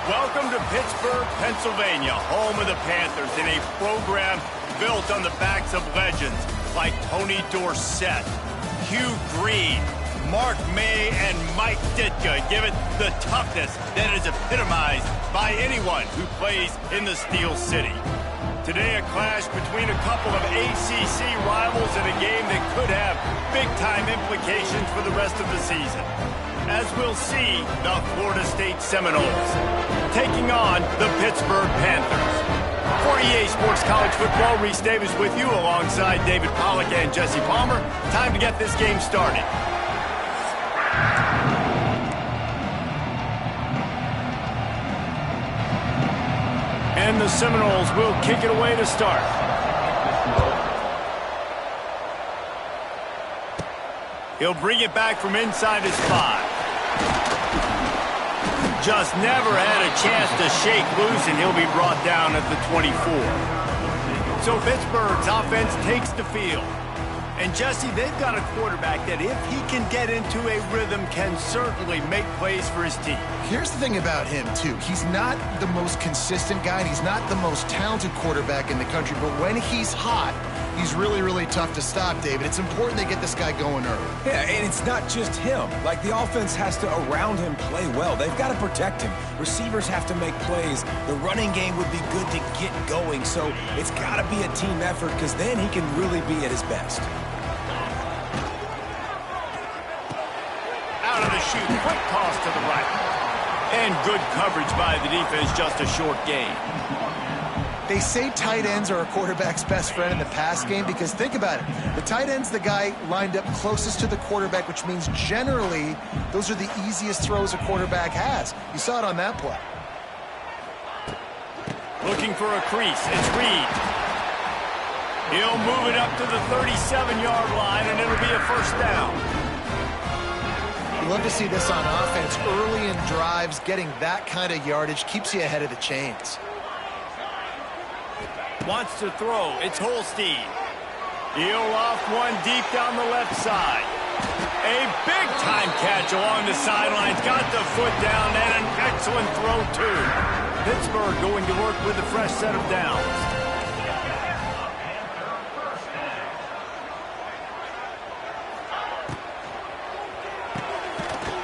Welcome to Pittsburgh, Pennsylvania, home of the Panthers, in a program built on the backs of legends like Tony Dorsett, Hugh Green, Mark May, and Mike Ditka. Give it the toughness that is epitomized by anyone who plays in the Steel City. Today, a clash between a couple of ACC rivals in a game that could have big-time implications for the rest of the season. As we'll see, the Florida State Seminoles taking on the Pittsburgh Panthers. For EA Sports College Football, Reese Davis with you alongside David Pollack and Jesse Palmer. Time to get this game started. And the Seminoles will kick it away to start. He'll bring it back from inside his 5. Just never had a chance to shake loose, and he'll be brought down at the 24. So Pittsburgh's offense takes the field. And Jesse, they've got a quarterback that, if he can get into a rhythm, can certainly make plays for his team. Here's the thing about him, too. He's not the most consistent guy, and he's not the most talented quarterback in the country, but when he's hot, he's really, really tough to stop, David. It's important they get this guy going early. Yeah, and it's not just him. Like, the offense has to, around him, play well. They've got to protect him. Receivers have to make plays. The running game would be good to get going, so it's got to be a team effort, because then he can really be at his best. Out of the chute, quick toss to the right. And good coverage by the defense, just a short gain. They say tight ends are a quarterback's best friend in the pass game because think about it. The tight end's the guy lined up closest to the quarterback, which means generally those are the easiest throws a quarterback has. You saw it on that play. Looking for a crease. It's Reed. He'll move it up to the 37-yard line, and it'll be a first down. You love to see this on offense. Early in drives, getting that kind of yardage keeps you ahead of the chains. Wants to throw. It's Holstein. He'll loft one deep down the left side. A big-time catch along the sidelines. Got the foot down, and an excellent throw, too. Pittsburgh going to work with a fresh set of downs.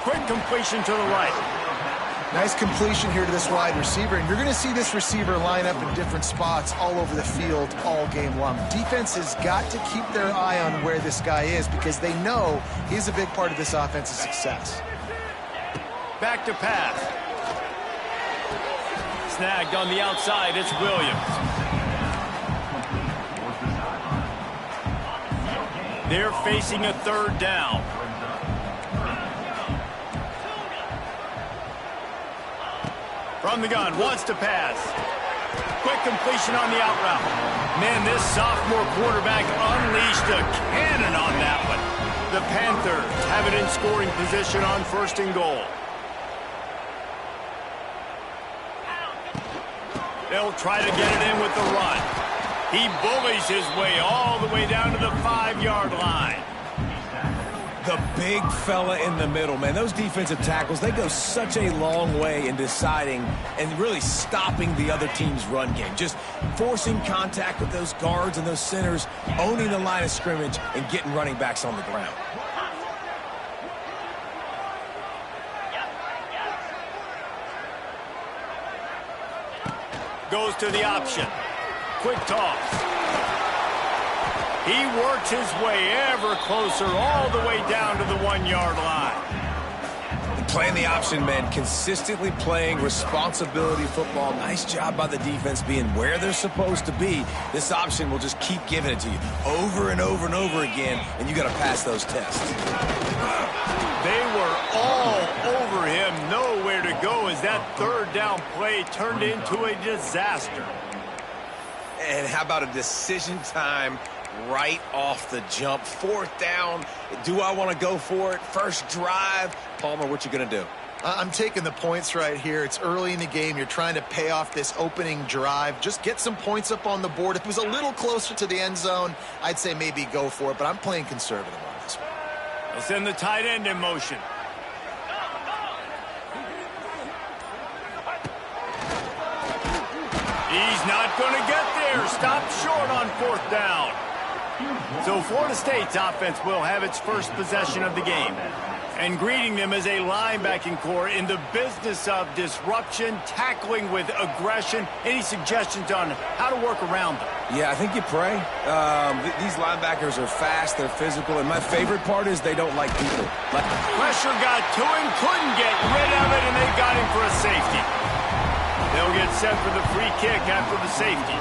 Quick completion to the right. Nice completion here to this wide receiver, and you're going to see this receiver line up in different spots all over the field all game long. Defense has got to keep their eye on where this guy is because they know he's a big part of this offense's success. Back to pass. Snagged on the outside, it's Williams. They're facing a third down. From the gun, wants to pass. Quick completion on the out route. Man, this sophomore quarterback unleashed a cannon on that one. The Panthers have it in scoring position on 1st and goal. They'll try to get it in with the run. He bullies his way all the way down to the 5-yard line. The big fella in the middle, man. Those defensive tackles, they go such a long way in deciding and really stopping the other team's run game. Just forcing contact with those guards and those centers, owning the line of scrimmage, and getting running backs on the ground. Goes to the option. Quick toss. He works his way ever closer all the way down to the 1-yard line. The Playing the option, man, consistently playing responsibility football. Nice job by the defense being where they're supposed to be. This option will just keep giving it to you over and over and over again, and you got to pass those tests. They were all over him, nowhere to go as that third down play turned into a disaster. And how about a decision time right off the jump? Fourth down. Do I want to go for it? First drive. Palmer, what you going to do? I'm taking the points right here. It's early in the game. You're trying to pay off this opening drive. Just get some points up on the board. If it was a little closer to the end zone, I'd say maybe go for it, but I'm playing conservative on this one. They'll send the tight end in motion. He's not going to get there. Stopped short on fourth down. So Florida State's offense will have its first possession of the game. And greeting them as a linebacking core in the business of disruption, tackling with aggression. Any suggestions on how to work around them? Yeah, I think you pray. These linebackers are fast, they're physical, and my favorite part is they don't like people. Pressure got to him, couldn't get rid of it, and they got him for a safety. They'll get set for the free kick after the safety.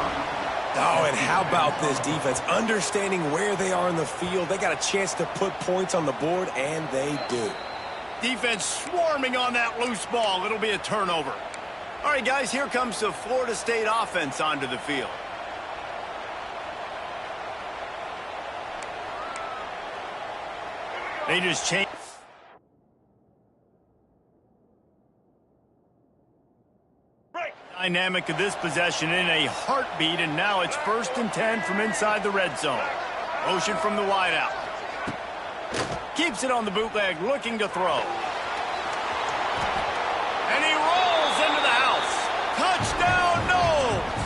Oh, and how about this defense? Understanding where they are in the field. They got a chance to put points on the board, and they do. Defense swarming on that loose ball. It'll be a turnover. All right, guys, here comes the Florida State offense onto the field. They just changed. Dynamic of this possession in a heartbeat, and now it's 1st and 10 from inside the red zone. Motion from the wideout. Keeps it on the bootleg, looking to throw. And he rolls into the house. Touchdown, Knowles!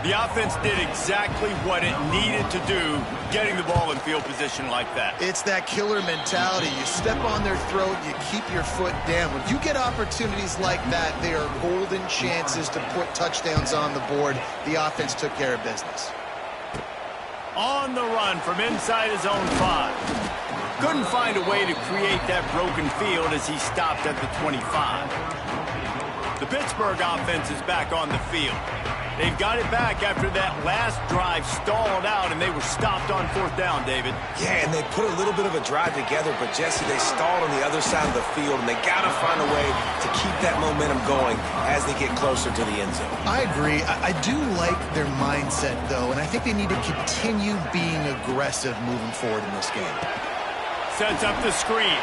The offense did exactly what it needed to do, getting the ball in field position like that. It's that killer mentality. You step on their throat, you keep your foot down. When you get opportunities like that, they are golden chances to put touchdowns on the board. The offense took care of business. On the run from inside his own 5. Couldn't find a way to create that broken field as he stopped at the 25. The Pittsburgh offense is back on the field. They've got it back after that last drive stalled out, and they were stopped on fourth down, David. Yeah, and they put a little bit of a drive together, but, Jesse, they stalled on the other side of the field, and they got to find a way to keep that momentum going as they get closer to the end zone. I agree. I do like their mindset, though, and I think they need to continue being aggressive moving forward in this game. Sets up the screen.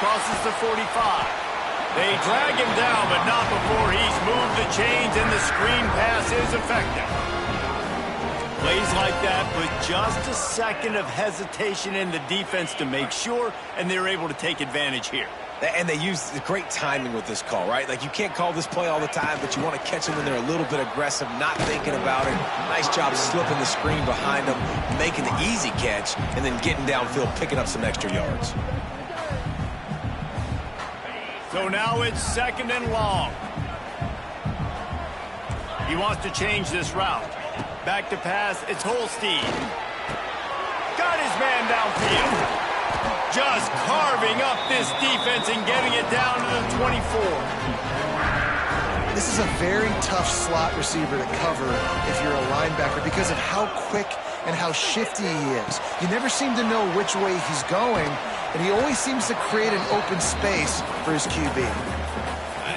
Crosses the 45. They drag him down, but not before he's moved the chains, and the screen pass is effective. Plays like that with just a second of hesitation in the defense to make sure, and they're able to take advantage here. And they use the great timing with this call, right? Like, you can't call this play all the time, but you want to catch them when they're a little bit aggressive, not thinking about it. Nice job slipping the screen behind them, making the easy catch, and then getting downfield, picking up some extra yards. So now it's 2nd and long. He wants to change this route. Back to pass, it's Holstein. Got his man downfield. Just carving up this defense and getting it down to the 24. This is a very tough slot receiver to cover if you're a linebacker because of how quick and how shifty he is. You never seem to know which way he's going, and he always seems to create an open space for his QB.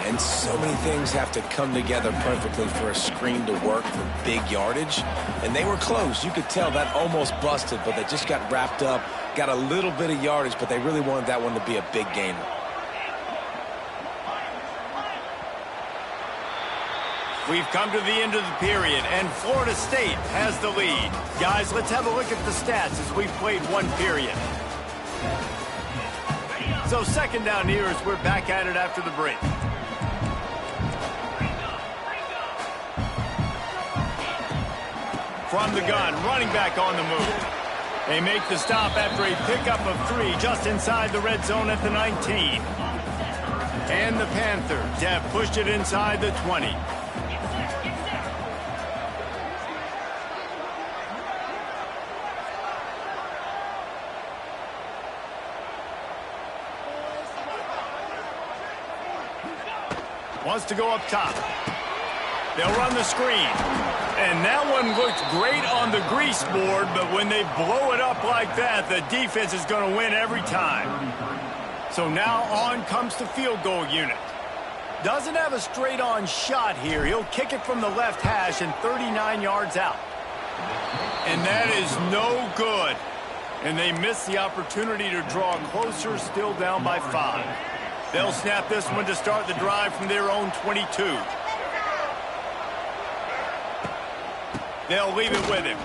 And so many things have to come together perfectly for a screen to work for big yardage. And they were close. You could tell that almost busted, but they just got wrapped up, got a little bit of yardage, but they really wanted that one to be a big gainer. We've come to the end of the period, and Florida State has the lead. Guys, let's have a look at the stats as we've played one period. So 2nd down here as we're back at it after the break. From the gun, running back on the move. They make the stop after a pickup of 3 just inside the red zone at the 19. And the Panthers have pushed it inside the 20. Wants to go up top. They'll run the screen. And that one looked great on the grease board, but when they blow it up like that, the defense is going to win every time. So now on comes the field goal unit. Doesn't have a straight-on shot here. He'll kick it from the left hash and 39 yards out. And that is no good. And they miss the opportunity to draw closer, still down by 5. They'll snap this one to start the drive from their own 22. They'll leave it with him.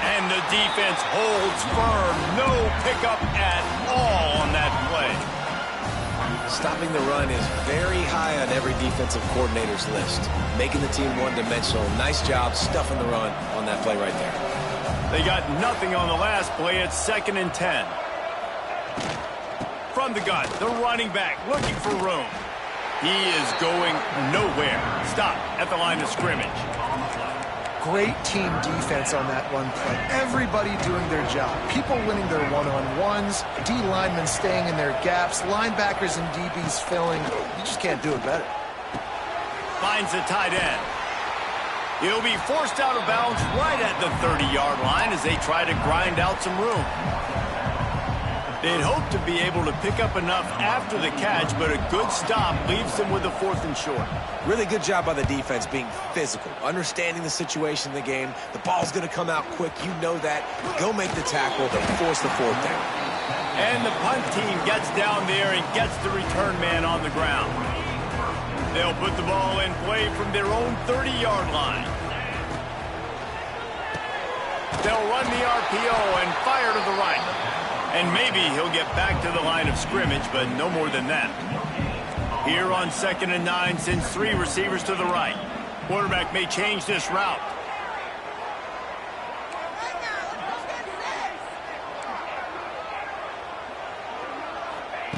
And the defense holds firm. No pickup at all on that play. Stopping the run is very high on every defensive coordinator's list. Making the team one-dimensional. Nice job stuffing the run on that play right there. They got nothing on the last play. It's 2nd and 10. From the gun, the running back looking for room. He is going nowhere. Stop at the line of scrimmage. Great team defense on that run play. Everybody doing their job. People winning their one-on-ones, D linemen staying in their gaps, linebackers and DBs filling. You just can't do it better. Finds the tight end. He'll be forced out of bounds right at the 30-yard line as they try to grind out some room. They'd hope to be able to pick up enough after the catch, but a good stop leaves them with a 4th and short. Really good job by the defense being physical, understanding the situation in the game. The ball's going to come out quick. You know that. Go make the tackle. They force the 4th down. And the punt team gets down there and gets the return man on the ground. They'll put the ball in play from their own 30-yard line. They'll run the RPO and fire to the right. And maybe he'll get back to the line of scrimmage, but no more than that. Here on 2nd and 9, sends 3 receivers to the right. Quarterback may change this route.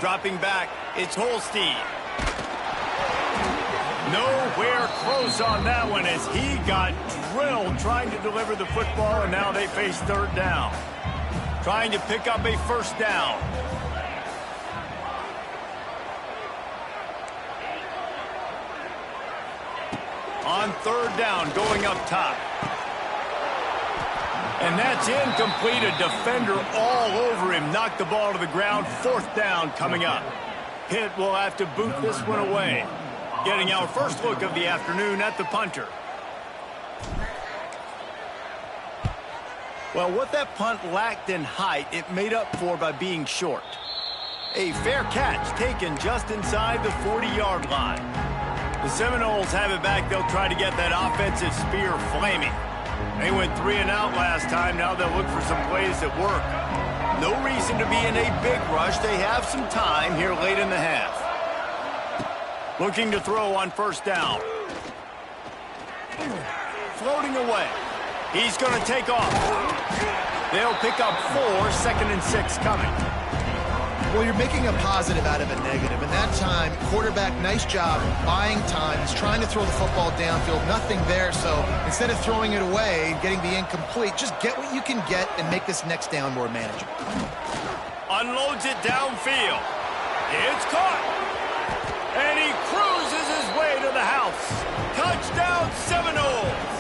Dropping back, it's Holstein. Nowhere close on that one as he got drilled trying to deliver the football, and now they face 3rd down. Trying to pick up a 1st down. On 3rd down, going up top. And that's incomplete. A defender all over him. Knocked the ball to the ground. 4th down coming up. Pitt will have to boot this one away. Getting our first look of the afternoon at the punter. Well, what that punt lacked in height, it made up for by being short. A fair catch taken just inside the 40-yard line. The Seminoles have it back. They'll try to get that offensive spear flaming. They went 3 and out last time. Now they'll look for some plays that work. No reason to be in a big rush. They have some time here late in the half. Looking to throw on 1st down. Floating away. He's going to take off. They'll pick up 4, 2nd and 6 coming. Well, you're making a positive out of a negative. And that time, quarterback, nice job buying time. He's trying to throw the football downfield. Nothing there, so instead of throwing it away, getting the incomplete, just get what you can get and make this next down more manageable. Unloads it downfield. It's caught. And he cruises his way to the house. Touchdown, Seminoles.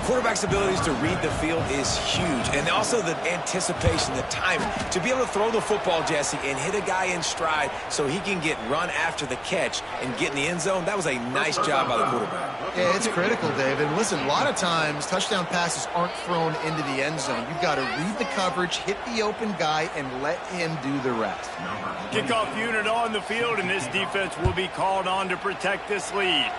Quarterback's abilities to read the field is huge, and also the anticipation, the timing. To be able to throw the football, Jesse, and hit a guy in stride so he can get run after the catch and get in the end zone, that was a nice job by the quarterback. Yeah, it's critical, Dave. And listen, a lot of times touchdown passes aren't thrown into the end zone. You've got to read the coverage, hit the open guy, and let him do the rest. Kickoff unit on the field, and this defense will be called on to protect this lead.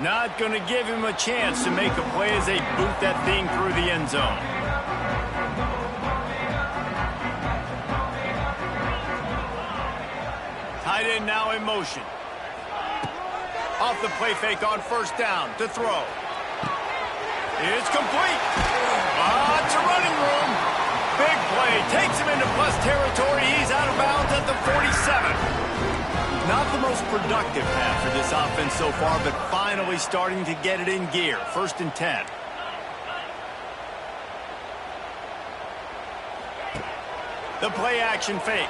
Not going to give him a chance to make a play as they boot that thing through the end zone. Tight end now in motion. Off the play fake on 1st down to throw. It's complete. Lots of running room. Big play. Takes him into plus territory. He's out of bounds at the 47. Not the most productive half for this offense so far, but finally starting to get it in gear. 1st and 10. The play action fake.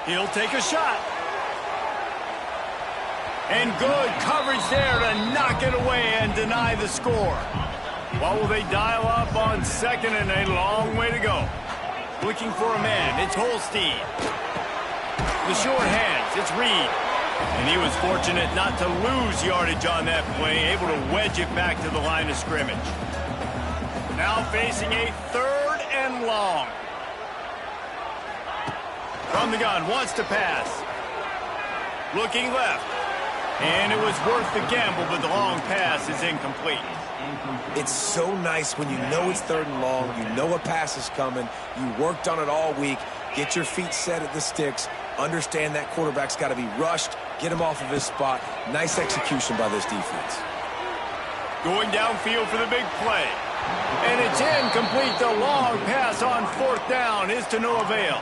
He'll take a shot. And good coverage there to knock it away and deny the score. What will they dial up on second and a long way to go? Looking for a man, it's Holstein. The short hands, it's Reed. And he was fortunate not to lose yardage on that play, able to wedge it back to the line of scrimmage. Now facing a 3rd and long. From the gun, wants to pass. Looking left. And it was worth the gamble, but the long pass is incomplete. It's so nice when you know it's 3rd and long, you know a pass is coming, you worked on it all week, get your feet set at the sticks, understand that quarterback's got to be rushed, get him off of his spot. Nice execution by this defense. Going downfield for the big play. And it's incomplete. The long pass on 4th down is to no avail.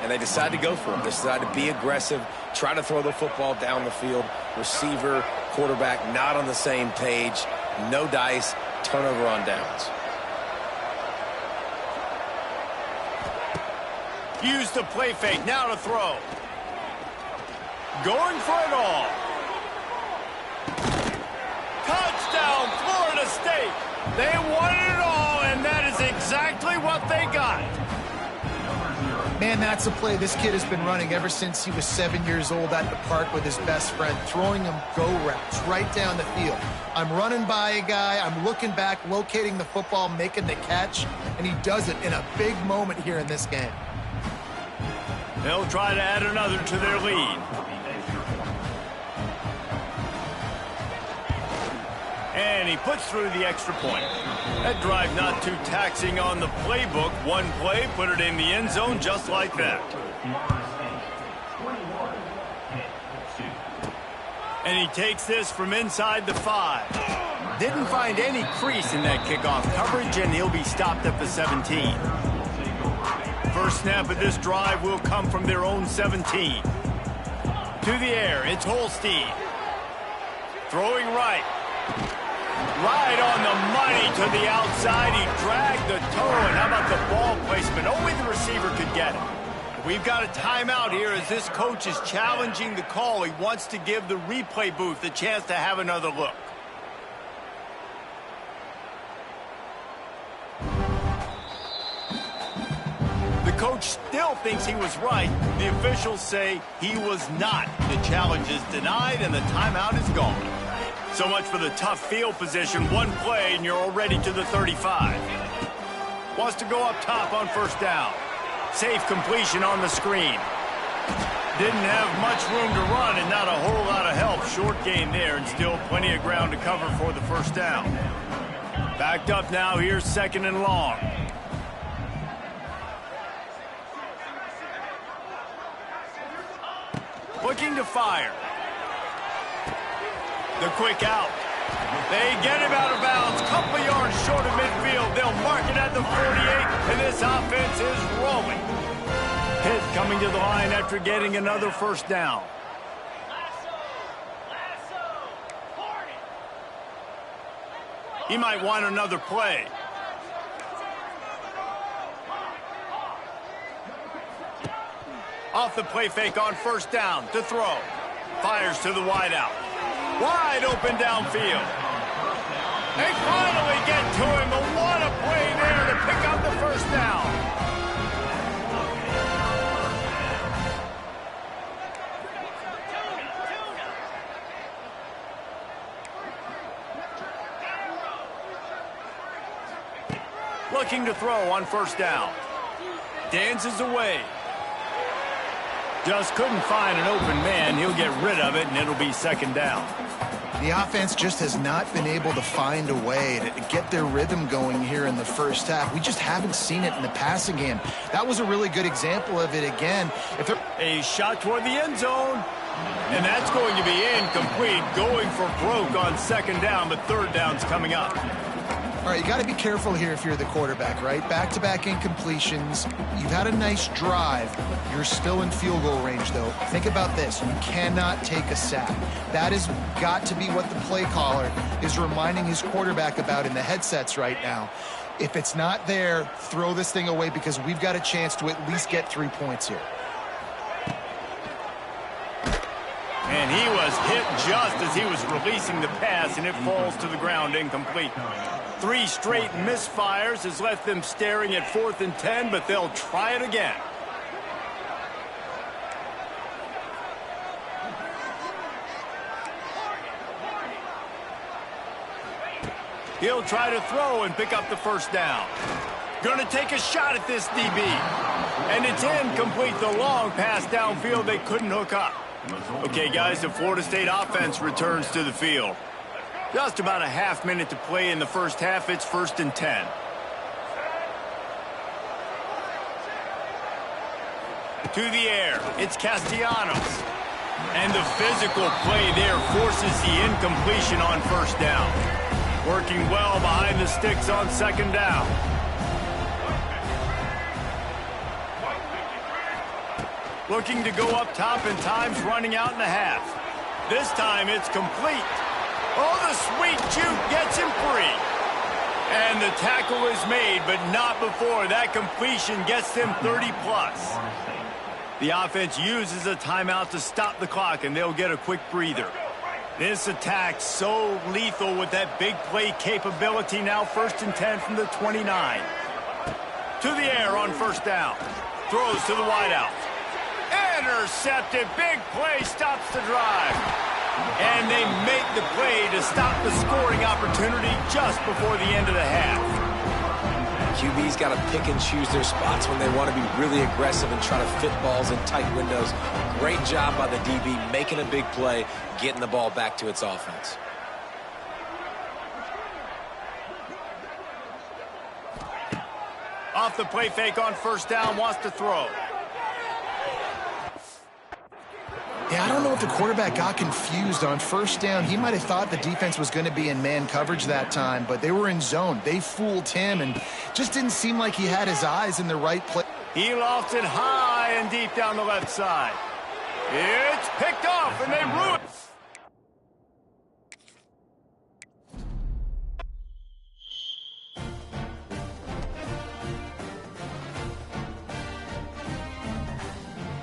And they decide to go for it. They decide to be aggressive, try to throw the football down the field. Receiver, quarterback not on the same page. No dice, turnover on downs. Use the play fake, now to throw. Going for it all. Touchdown, Florida State. They wanted it all, and that is exactly what they got. Man, that's a play this kid has been running ever since he was 7 years old at the park with his best friend, throwing him go routes right down the field. I'm running by a guy, I'm looking back, locating the football, making the catch, and he does it in a big moment here in this game. They'll try to add another to their lead. And he puts through the extra point. That drive not too taxing on the playbook. One play, put it in the end zone just like that. And he takes this from inside the 5. Didn't find any crease in that kickoff coverage, and he'll be stopped at the 17. First snap of this drive will come from their own 17. To the air, it's Holstein. Throwing right. Right on the money to the outside. He dragged the toe, and how about the ball placement? Only the receiver could get it. We've got a timeout here as this coach is challenging the call. He wants to give the replay booth a chance to have another look. The coach still thinks he was right. The officials say he was not. The challenge is denied, and the timeout is gone. So much for the tough field position. One play, and you're already to the 35. Wants to go up top on first down. Safe completion on the screen. Didn't have much room to run and not a whole lot of help. Short gain there and still plenty of ground to cover for the first down. Backed up now. Here's 2nd and long. Looking to fire. The quick out. They get him out of bounds. Couple of yards short of midfield. They'll mark it at the 48, and this offense is rolling. Pitt coming to the line after getting another first down. He might want another play. Off the play fake on first down to throw. Fires to the wideout. Wide open downfield. They finally get to him. But what a play there to pick up the first down. Looking to throw on first down. Dances away. Just couldn't find an open man. He'll get rid of it, and it'll be 2nd down. The offense just has not been able to find a way to get their rhythm going here in the first half. We just haven't seen it in the passing game. That was a really good example of it again. A shot toward the end zone, and that's going to be incomplete. Going for broke on 2nd down, but 3rd down's coming up. All right, you got to be careful here if you're the quarterback, right? Back-to-back incompletions. You've had a nice drive. You're still in field goal range, though. Think about this. You cannot take a sack. That has got to be what the play caller is reminding his quarterback about in the headsets right now. If it's not there, throw this thing away because we've got a chance to at least get 3 points here. And he was hit just as he was releasing the pass, and it falls to the ground incomplete. 3 straight misfires has left them staring at 4th and 10, but they'll try it again. He'll try to throw and pick up the first down. Gonna take a shot at this DB. And it's incomplete. The long pass downfield, they couldn't hook up. Okay, guys, the Florida State offense returns to the field. Just about a half minute to play in the first half. It's 1st and 10. To the air. It's Castellanos. And the physical play there forces the incompletion on first down. Working well behind the sticks on 2nd down. Looking to go up top, and time's running out in the half. This time it's complete. Oh, the sweet juke gets him free. And the tackle is made, but not before that completion gets them 30-plus. The offense uses a timeout to stop the clock, and they'll get a quick breather. This attack so lethal with that big play capability. Now 1st and 10 from the 29. To the air on 1st down. Throws to the wideout. Intercepted. Big play stops the drive. And they make the play to stop the scoring opportunity just before the end of the half. QB's got to pick and choose their spots when they want to be really aggressive and try to fit balls in tight windows. Great job by the DB making a big play, getting the ball back to its offense. Off the play fake on 1st down, wants to throw. Yeah, I don't know if the quarterback got confused on 1st down. He might have thought the defense was going to be in man coverage that time, but they were in zone. They fooled him and just didn't seem like he had his eyes in the right place. He lofts it high and deep down the left side. It's picked off, and they ruin